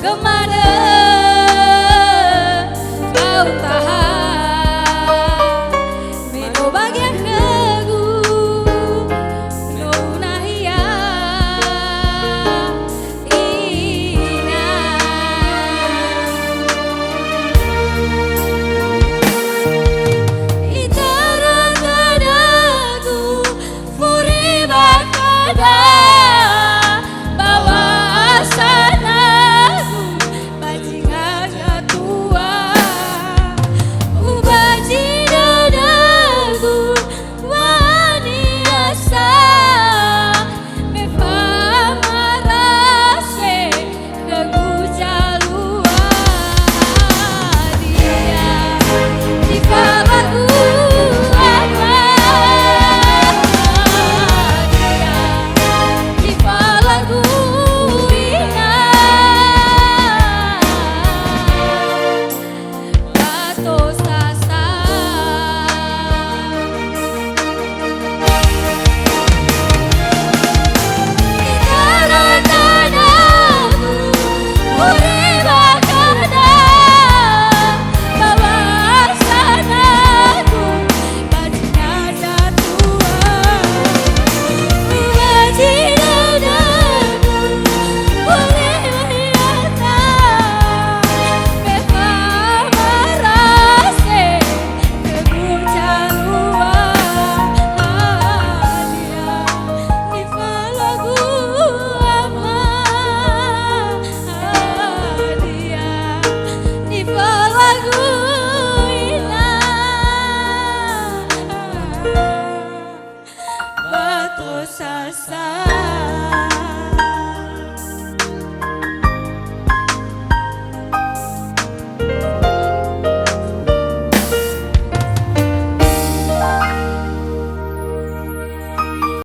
kemana kau tahan meno bagian kegu no nahia ina itaranadaku furi bakada bawa asanaku bajingaga tua ubajidadaku wani asa mefamarase kegujalua dia di kalaku apa dia di kalaku ina bato sasa itaranadaku furi bakada bawa asanaku bajingaga tua ubajidadaku furi bakada mefamarase kegujalua dia di kalaku ama dia di kalaku ina batu sasa